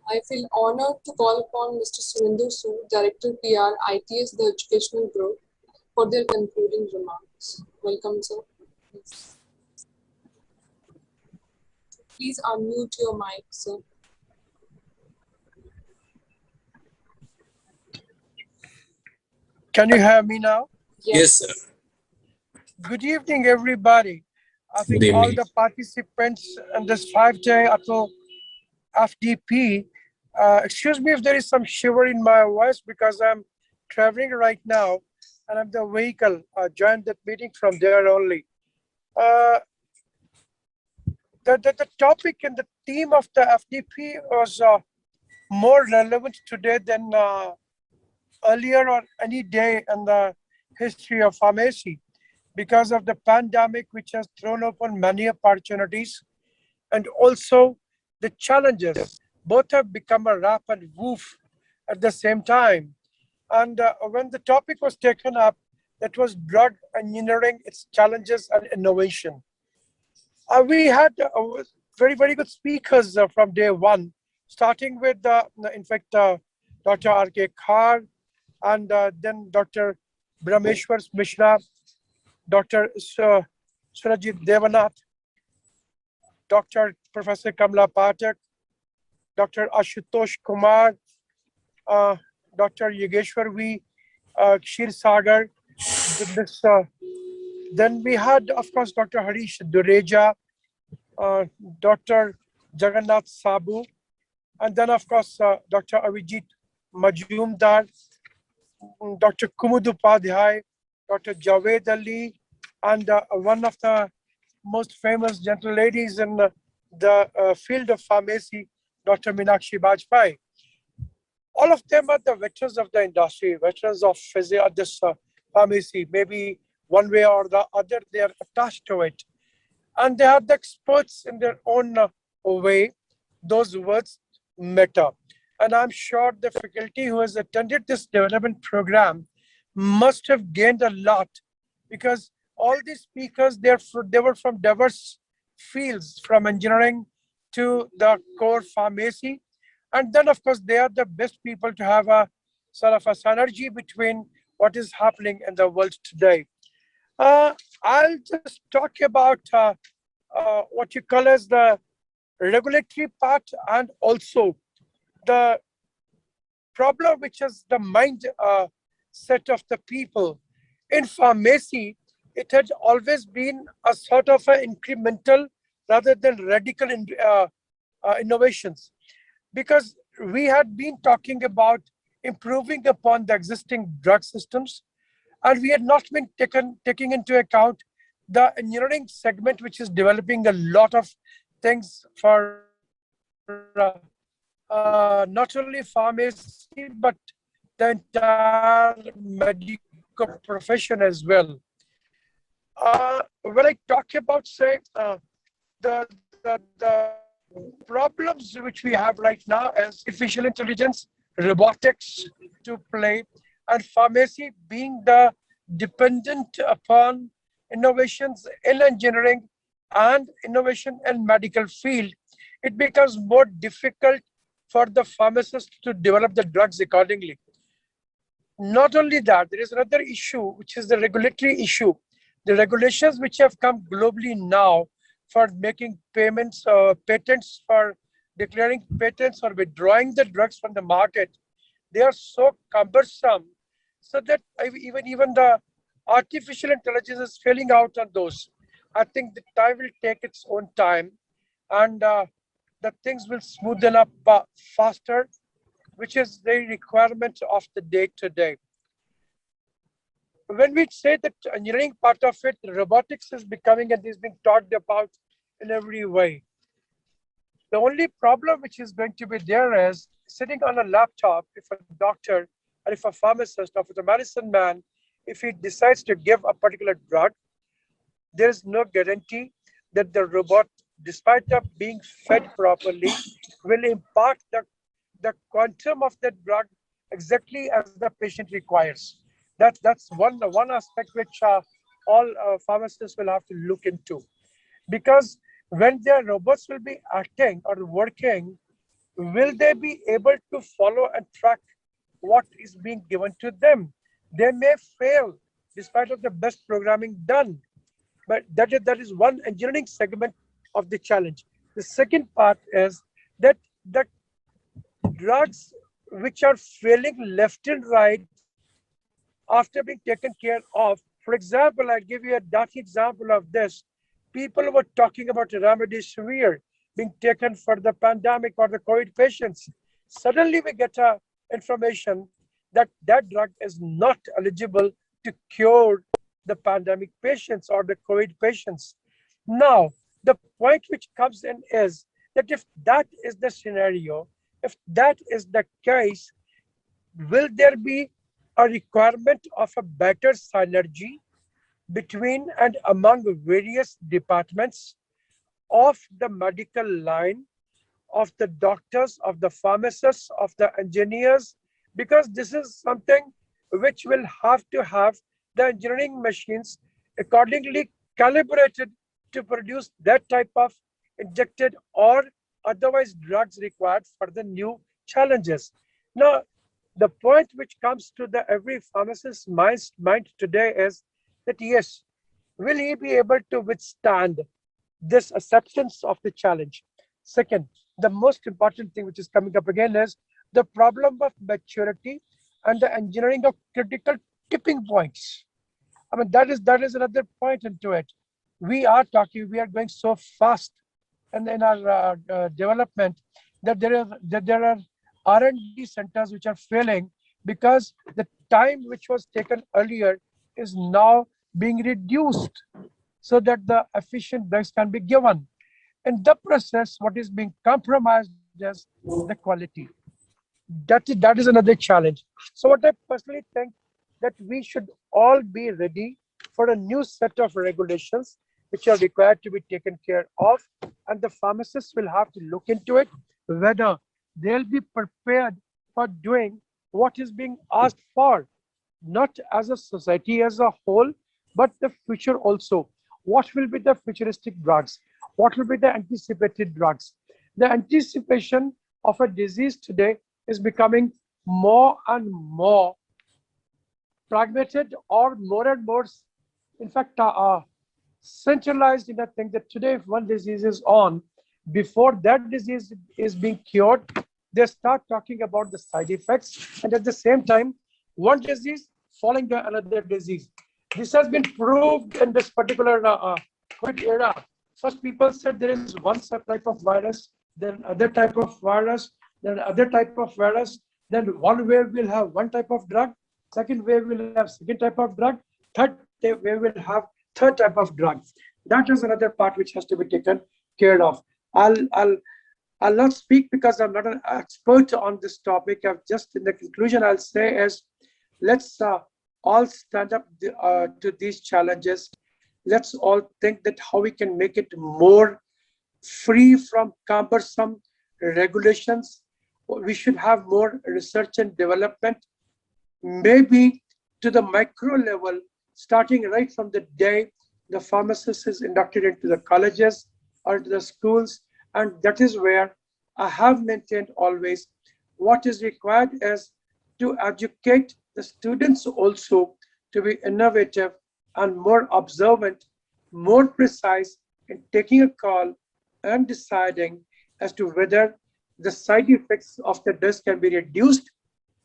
I feel honored to call upon Mr. Surinder Sood, Director PR, ITS, the Educational Group, for their concluding remarks. Welcome, sir. Please unmute your mic, sir. Can you hear me now? Yes, Yes, sir. Good evening, everybody. I Good think all evening. the participants in this 5-day Ato FDP, excuse me if there is some shiver in my voice because I'm traveling right now and I'm the vehicle. Joined that meeting from there only. Uh, the topic and the theme of the FDP was more relevant today than earlier or any day in the history of pharmacy because of the pandemic, which has thrown open many opportunities and also the challenges. Both have become a rap and woof at the same time. And when the topic was taken up, that was drug engineering, its challenges and innovation. We had very, very good speakers from day one, starting with, in fact, Dr. R.K. Khar, and then Dr. Brahmeshwar Mishra, Dr. Surajit Devanath, Dr. Professor Kamla Pathak, Dr. Ashutosh Kumar, uh, Dr. Yogeshwar V. Kshir Sagar. This, then we had, of course, Dr. Harish Dureja, Dr. Jagannath Sabu, and then, of course, Dr. Avijit Majumdar, Dr. Kumud Upadhyay, Dr. Javed Ali, and one of the most famous gentle ladies in the field of pharmacy, Dr. Meenakshi Bajpai. All of them are the veterans of the industry, veterans of this pharmacy. Maybe one way or the other, they are attached to it. And they are the experts in their own way. Those words matter. And I'm sure the faculty who has attended this development program must have gained a lot because all these speakers, they were from diverse fields, from engineering to the core pharmacy. And then, of course, they are the best people to have a sort of a synergy between what is happening in the world today. Uh, I'll just talk about what you call as the regulatory part and also the problem which is the mind set of the people. In pharmacy, it had always been a sort of an incremental rather than radical innovations because we had been talking about improving upon the existing drug systems and we had not been taking into account the engineering segment which is developing a lot of things for not only pharmacy but the entire medical profession as well. When I talk about, say, the problems which we have right now as artificial intelligence, robotics to play, and pharmacy being the dependent upon innovations in engineering and innovation in medical field, it becomes more difficult for the pharmacist to develop the drugs accordingly. Not only that, there is another issue, which is the regulatory issue. The regulations which have come globally now for making payments, patents, for declaring patents or withdrawing the drugs from the market, they are so cumbersome so that even the artificial intelligence is failing out on those. I think the time will take its own time and the things will smoothen up faster, which is the requirement of the day to day. When we say that engineering part of it, robotics is becoming and is being talked about in every way. The only problem which is going to be there is sitting on a laptop, if a doctor or if a pharmacist or if a medicine man, if he decides to give a particular drug, there is no guarantee that the robot, despite of being fed properly, will impart the quantum of that drug exactly as the patient requires. That's one aspect which all pharmacists will have to look into because when their robots will be acting or working will they be able to follow and track what is being given to them? They may fail despite of the best programming done. But that is one engineering segment of the challenge. The second part is that the drugs which are failing left and right after being taken care of. For example, I'll give you a dirty example of this. People were talking about remdesivir being taken for the pandemic or the COVID patients. Suddenly, we get a information that that drug is not eligible to cure the pandemic patients or the COVID patients. Now, the point which comes in is that if that is the scenario, if that is the case, will there be a requirement of a better synergy between and among various departments of the medical line, of the doctors, of the pharmacists, of the engineers, because this is something which will have to have the engineering machines accordingly calibrated to produce that type of injected or otherwise drugs required for the new challenges. Now, the point which comes to the every pharmacist's mind today is that yes, will he be able to withstand this acceptance of the challenge? Second, the most important thing which is coming up again is the problem of maturity and the engineering of critical tipping points. I mean, that is another point into it. We are going so fast and in our development that there are R&D centers which are failing because the time which was taken earlier is now being reduced so that the efficient drugs can be given. In the process, what is being compromised is the quality. That is another challenge. So what I personally think that we should all be ready for a new set of regulations which are required to be taken care of, and the pharmacists will have to look into it whether they'll be prepared for doing what is being asked for, not as a society as a whole, but the future also. What will be the futuristic drugs? What will be the anticipated drugs? The anticipation of a disease today is becoming more and more fragmented or more and more, in fact, centralized in a thing that today, if one disease is on, before that disease is being cured, they start talking about the side effects, and at the same time, one disease following by another disease. This has been proved in this particular COVID era. First, people said there is one type of virus, then other type of virus, then other type of virus, then one wave will have one type of drug, second wave will have second type of drug, third wave will have third type of drug. That is another part which has to be taken care of. I'll not speak because I'm not an expert on this topic. I've just in the conclusion I'll say is let's all stand up to these challenges. Let's all think that how we can make it more free from cumbersome regulations. We should have more research and development, maybe to the micro level, starting right from the day the pharmacist is inducted into the colleges or into the schools. And that is where I have maintained always what is required is to educate the students also to be innovative and more observant, more precise in taking a call and deciding as to whether the side effects of the drug can be reduced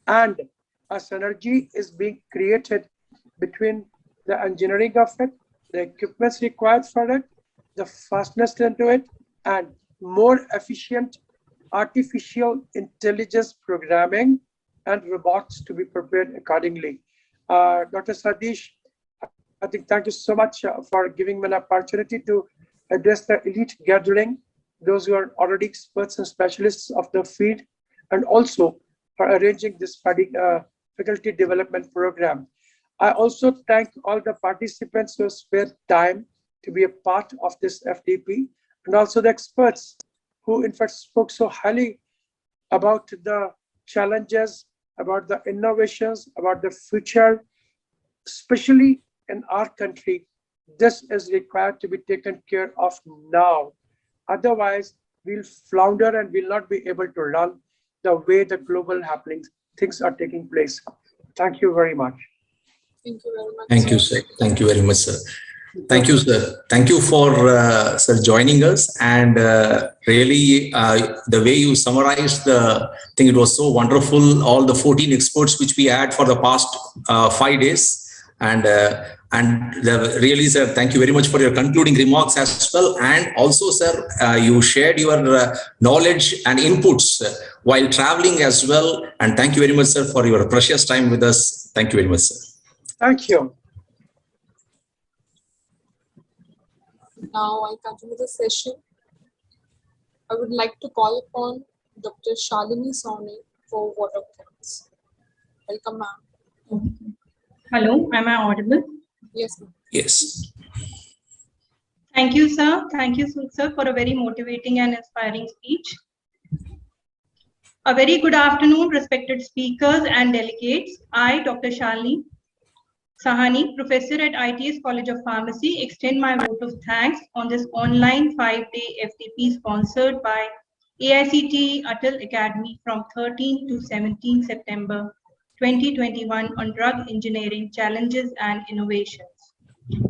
and a synergy is being created between the engineering of it, the equipments required for it, the fastness into it, and more efficient artificial intelligence programming and robots to be prepared accordingly. Dr. Sadish, I think thank you so much for giving me an opportunity to address the elite gathering, those who are already experts and specialists of the field, and also for arranging this faculty development program. I also thank all the participants who spared time to be a part of this FDP, and also the experts who in fact spoke so highly about the challenges, about the innovations, about the future, especially in our country. This is required to be taken care of now. Otherwise, we'll flounder and will not be able to run the way the global happenings, things are taking place. Thank you very much. Thank you very much. Thank you, sir. Thank you very much, sir. Thank you, sir. Thank you for sir joining us, and really the way you summarized the thing, it was so wonderful. All the 14 experts which we had for the past 5 days, and really, sir, thank you very much for your concluding remarks as well. And also, sir, you shared your knowledge and inputs while traveling as well. And thank you very much, sir, for your precious time with us. Thank you very much, sir. Thank you. Now I continue the session. I would like to call upon Dr. Shalini Sawhney for vote of thanks. Welcome, ma'am. Hello, am I audible? Yes, ma'am. Yes. Thank you, sir. Thank you, sir, for a very motivating and inspiring speech. A very good afternoon, respected speakers and delegates. I, Dr. Shalini Sawhney, Professor at ITS College of Pharmacy, extend my vote of thanks on this online 5-day FDP sponsored by AICTE Atal Academy from 13 to 17 September 2021 on drug engineering challenges and innovations.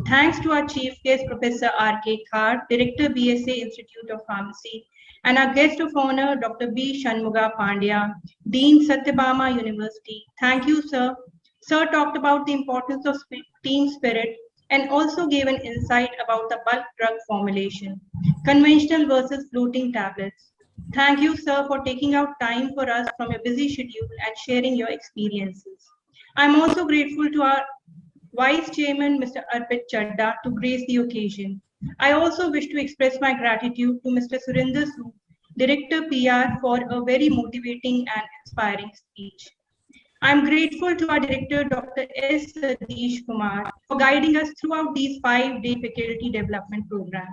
Thanks to our chief guest, Professor R.K. Khar, Director, BSA Institute of Pharmacy, and our guest of honor, Dr. B. Shanmuga Pandya, Dean, Satyabama University. Thank you, sir. Sir talked about the importance of team spirit and also gave an insight about the bulk drug formulation, conventional versus floating tablets. Thank you, sir, for taking out time for us from your busy schedule and sharing your experiences. I'm also grateful to our Vice Chairman, Mr. Arpit Chadda, to grace the occasion. I also wish to express my gratitude to Mr. Surinder Sood, Director PR, for a very motivating and inspiring speech. I'm grateful to our director, Dr. S. Satish Kumar, for guiding us throughout these 5-day faculty development program.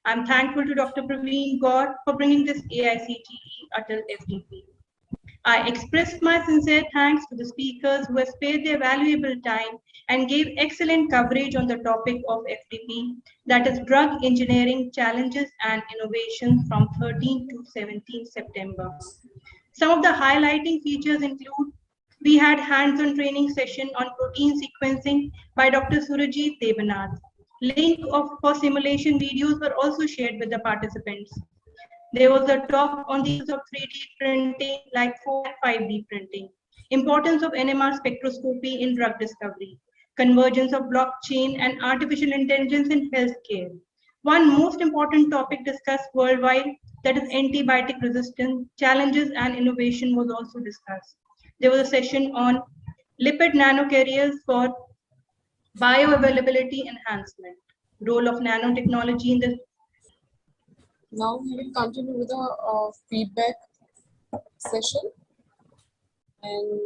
I'm thankful to Dr. Praveen Gaur for bringing this AICTE Atal FDP. I express my sincere thanks to the speakers who have spared their valuable time and gave excellent coverage on the topic of FDP, that is drug engineering challenges and innovations from 13 to 17 September. Some of the highlighting features include: we had hands-on training session on protein sequencing by Dr. Surajit Devanath. Link for simulation videos were also shared with the participants. There was a talk on the use of 3D printing like 4 and 5D printing, importance of NMR spectroscopy in drug discovery, convergence of blockchain and artificial intelligence in healthcare. One most important topic discussed worldwide, that is antibiotic resistance, challenges and innovation, was also discussed. There was a session on lipid nanocarriers for bioavailability enhancement, role of nanotechnology in the... Now we will continue with the feedback session, and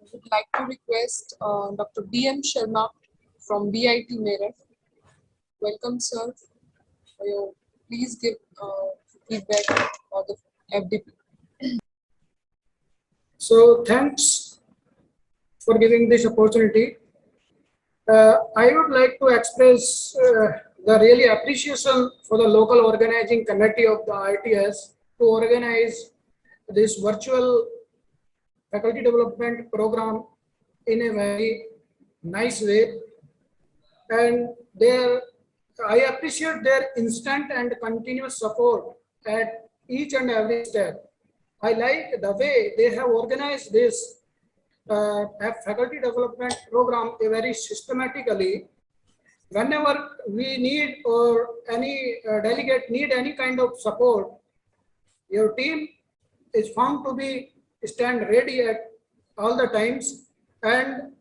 I would like to request Dr. B.M. Sharma from BIT Meerut. Welcome, sir. Please give feedback on the FDP. So thanks for giving this opportunity. I would like to express the really appreciation for the local organizing committee of the ITS to organize this virtual faculty development program in a very nice way. And I appreciate their instant and continuous support at each and every step. I like the way they have organized this faculty development program very systematically. Whenever we need or any delegate need any kind of support, your team is found to be stand ready at all the times. And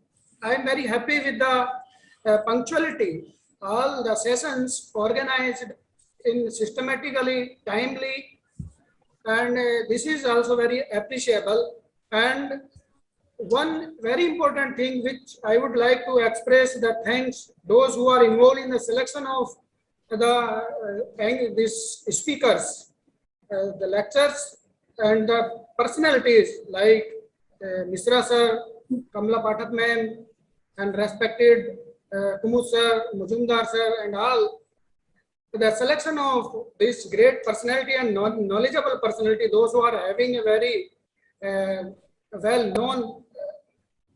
I am very happy with the punctuality. All the sessions organized in systematically, timely, and this is also very appreciable. And one very important thing which I would like to express the thanks those who are involved in the selection of these speakers, the lectures, and the personalities like Misra sir, Kamla Pathak ma'am, and respected Kumud sir, Majumdar sir, and all. the selection of this great personality and knowledgeable personality, those who are having a very well-known,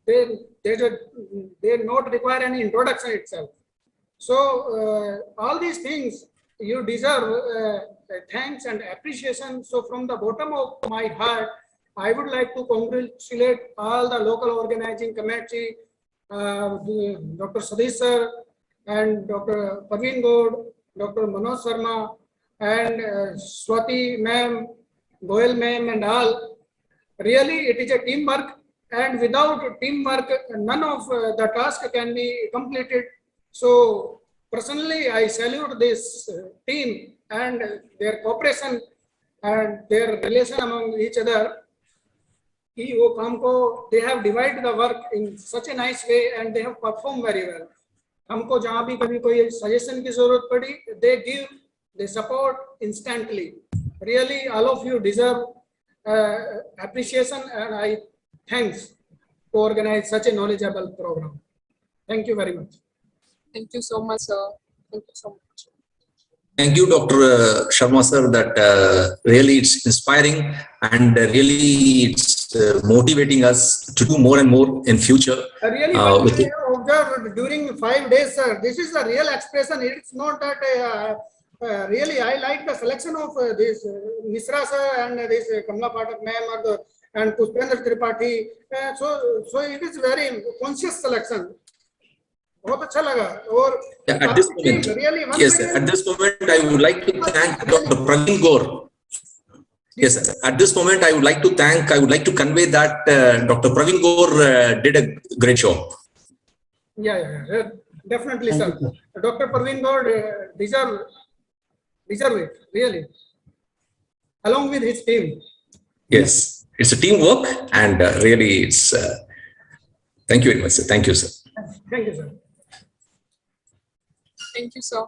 they not require any introduction itself. So all these things you deserve thanks and appreciation. So from the bottom of my heart, I would like to congratulate all the local organizing committee, Dr. Sadish sir and Dr. Parveen Gaur, Dr. Manoj Sharma and Swati ma'am, Goel ma'am and all. Really, it is a teamwork, and without teamwork, none of the task can be completed. So personally, I salute this team and their cooperation and their relation among each other. कि वो काम को they have divided the work in such a nice way and they have performed very well. हमको जहाँ भी कभी कोई suggestion की जरूरत पड़ी, they give, they support instantly. Really, all of you deserve appreciation, and I thanks to organize such a knowledgeable program. Thank you very much. Thank you so much, sir. Thank you so much. Thank you, Dr. Sharma sir, that really it's inspiring and really it's motivating us to do more and more in future. Really, what I observed during 5 days, sir, this is a real expression. It's not that really I like the selection of this Misra sir and this Kamla Pathak ma'am and Pushpendra Tripathi. So it is very conscious selection. बहुत अच्छा लगा और at this moment, really yes sir, at this moment I would like to thank Dr. Praveen Gaur. Yes sir, at this moment I would like to convey that Dr. Praveen Gaur did a great job. Yeah, definitely sir. Dr. Parveen Gaur deserve it really, along with his team. Yes, it's a teamwork and really it's thank you very much sir. Thank you sir. Thank you sir. Thank you, sir.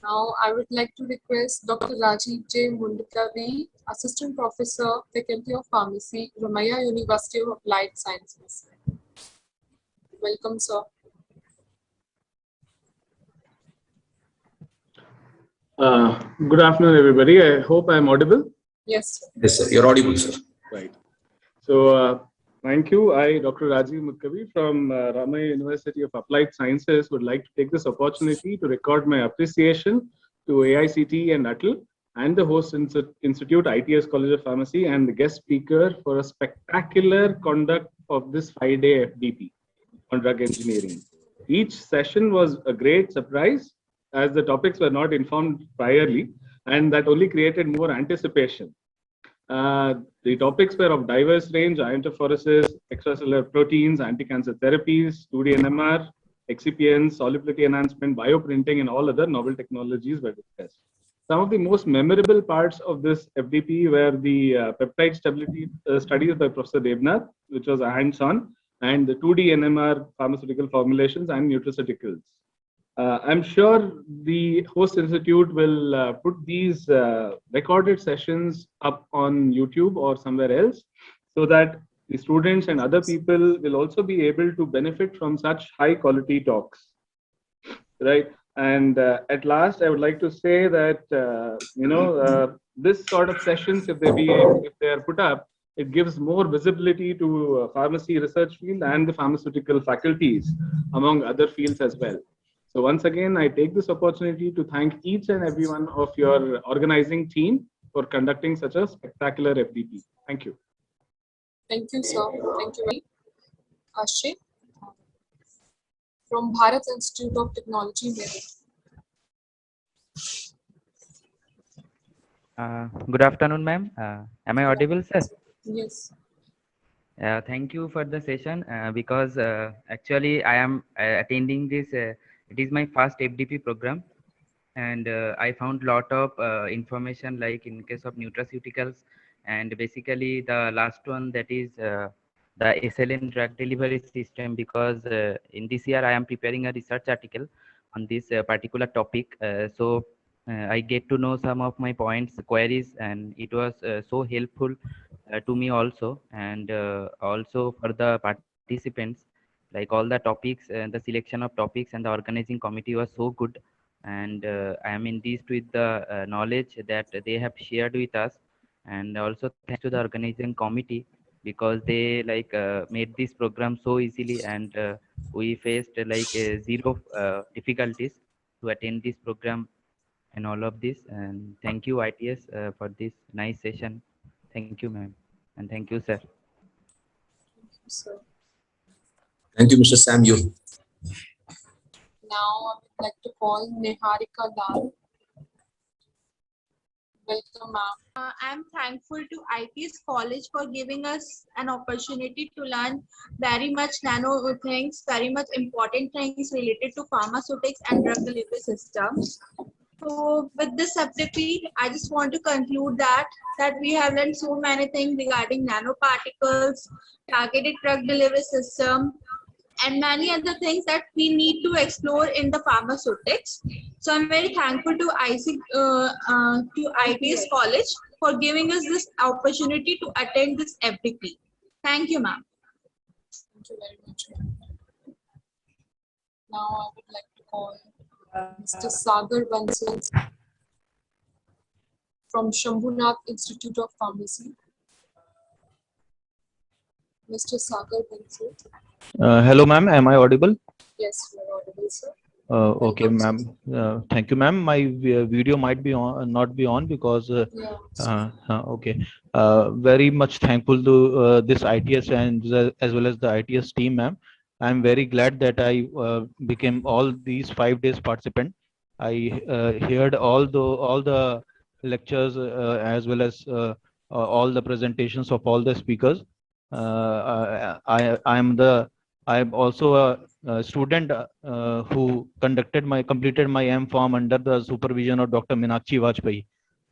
Now, I would like to request Dr. Rajiv J. Mundkavi, Assistant Professor, Faculty of Pharmacy, Ramaiah University of Applied Sciences. Welcome, sir. Good afternoon, everybody. I hope I'm audible. Yes, sir. Yes sir, you're audible sir. Right. So, thank you. I, Dr. Rajiv Mundkavi from Ramaiah University of Applied Sciences, would like to take this opportunity to record my appreciation to AICTE and ATL and the host institute, ITS College of Pharmacy, and the guest speaker for a spectacular conduct of this 5-day FDP on drug engineering. Each session was a great surprise as the topics were not informed priorly, and that only created more anticipation. The topics were of diverse range: iontophoresis, extracellular proteins, anti-cancer therapies, 2D NMR, excipients, solubility enhancement, bioprinting, and all other novel technologies were discussed. Some of the most memorable parts of this FDP were the peptide stability studies by Professor Devnath, which was a hands-on, and the 2D NMR pharmaceutical formulations and nutraceuticals. I'm sure the host institute will put these recorded sessions up on YouTube or somewhere else so that the students and other people will also be able to benefit from such high quality talks, right? And at last, I would like to say that, this sort of sessions, if they are put up, it gives more visibility to pharmacy research field and the pharmaceutical faculties among other fields as well. So once again, I take this opportunity to thank each and every one of your organizing team for conducting such a spectacular FDP. Thank you. Thank you, sir. Thank you very much. Ashik from Bharat Institute of Technology, Meerut. Good afternoon, ma'am. Am I audible, sir? Yes. Thank you for the session because actually I am attending this. It is my first FDP program, and I found lot of information like in case of nutraceuticals, and basically the last one, that is the SLN drug delivery system, because in this year I am preparing a research article on this particular topic. So I get to know some of my points, queries, and it was so helpful to me also, and also for the participants. Like all the topics and the selection of topics and the organizing committee was so good. and I am enriched with the knowledge that they have shared with us. And also thanks to the organizing committee, because they like made this program so easily, and we faced zero difficulties to attend this program and all of this. And thank you ITS for this nice session. Thank you, ma'am, and thank you, sir. So Thank you, Mr. Sam. You. now I would like to call Niharika Lal. Welcome, ma'am. I'm thankful to ITS College for giving us an opportunity to learn very much nano things, very much important things related to pharmaceutics and drug delivery systems. So with this FDP, I just want to conclude that we have learned so many things regarding nanoparticles, targeted drug delivery system, and many other things that we need to explore in the pharmaceutics. So I'm very thankful to ITS College for giving us this opportunity to attend this FDP. Thank you, ma'am. Thank you very much, ma'am. Now I would like to call Mr. Sagar Bansal from Shambhunath Institute of Pharmacy. Mr. Sagar Bansal. Hello, ma'am. Am I audible? Yes, you are audible, sir. Okay, ma'am. Thank you, ma'am. My video might be on, not be on because. Yeah. Okay. Very much thankful to this ITS and as well as the ITS team, ma'am. I'm very glad that I became all these 5 days participant. I heard all the lectures as well as all the presentations of all the speakers. I'm also a student who completed my M.Pharm under the supervision of Dr. Meenakshi Vajpayee.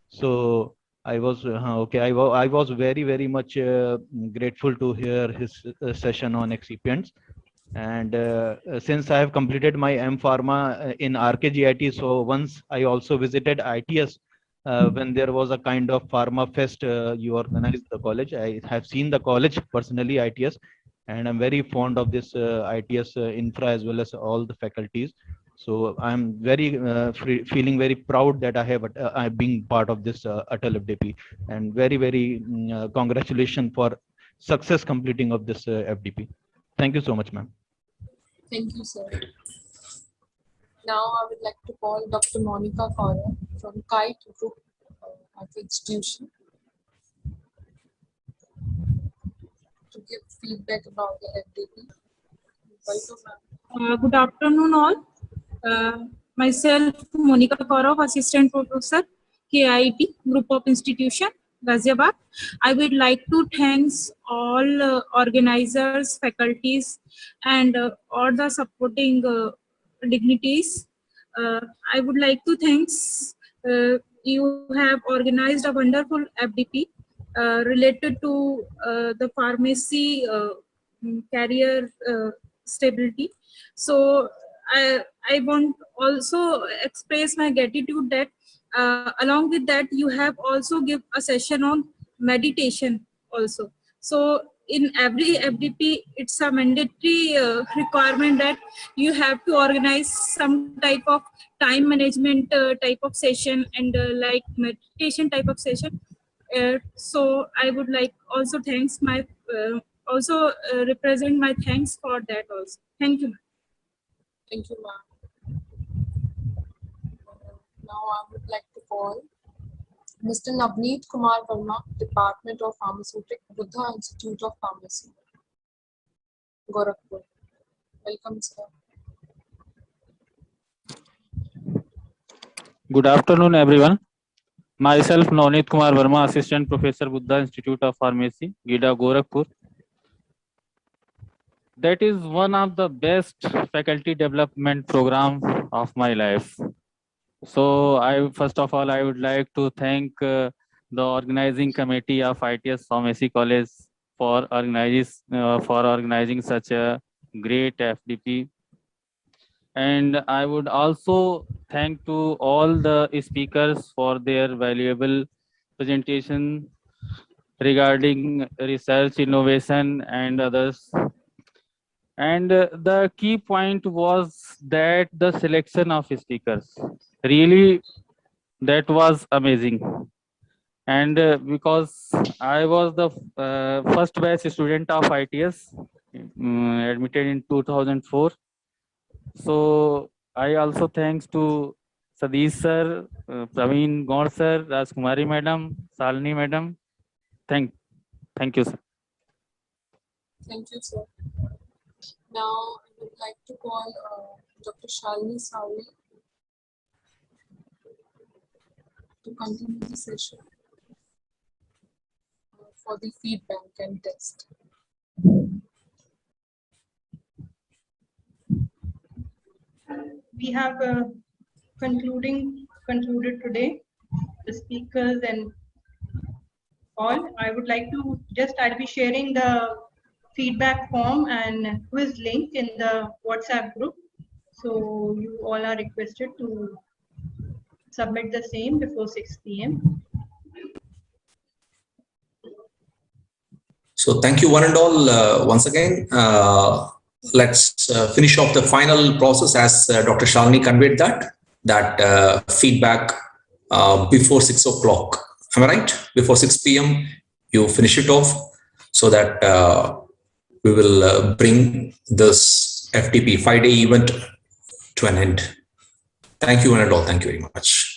So I was okay. I was very much grateful to hear his session on excipients. And since I have completed my M.Pharma in RKGIT, so once I also visited ITS when there was a kind of pharma fest you organized the college. I have seen the college personally, ITS, and I'm very fond of this ITS infra as well as all the faculties. So I'm very feeling very proud that I have I'm being part of this Atal FDP, and very congratulations for success completing of this FDP. Thank you so much, ma'am. Thank you, sir. Now I would like to call Dr. Monica Kaura from Kite Group of Institution to give feedback about the FDP. Welcome, ma'am. Good afternoon, all. Myself, Monica Kaurav, Assistant Professor, KIT Group of Institution, Ghaziabad. I would like to thank all organizers, faculties, and all the supporting dignitaries. I would like to thank you have organized a wonderful FDP related to the pharmacy career stability. So I want also express my gratitude that along with that you have also give a session on meditation also. So in every FDP, it's a mandatory requirement that you have to organize some type of time management type of session and like meditation type of session. So I would like also thanks my represent my thanks for that also. Thank you. Thank you, ma'am. Now I would like to call Mr. Navneet Kumar Verma, Department of Pharmaceutics, Buddha Institute of Pharmacy, Gorakhpur. Welcome, sir. Good afternoon, everyone. Myself, Navneet Kumar Verma, Assistant Professor, Buddha Institute of Pharmacy, GIDA, Gorakhpur. That is one of the best faculty development program of my life. So first of all, I would like to thank the organizing committee of ITS Pharmacy College for organizing such a great FDP. And I would also thank to all the speakers for their valuable presentation regarding research, innovation, and others. And the key point was that the selection of speakers, really, that was amazing. And because I was the first batch student of ITS, admitted in 2004. So I also thanks to Sadish sir, Praveen Gaur sir, Rajkumari madam, Salini madam. Thank you, sir. Thank you, sir. Now, I would like to call Dr. Shalini Sawi to continue the session for the feedback and test. We have concluded today the speakers and all. I would like to I'll be sharing the feedback form and quiz link in the WhatsApp group. So you all are requested to submit the same before 6 p.m. So thank you one and all once again. Let's finish off the final process as Dr. Shalini conveyed that feedback before 6 o'clock. Am I right? Before 6 p.m. you finish it off so that we will bring this FTP 5-day event to an end. Thank you one and all. Thank you very much.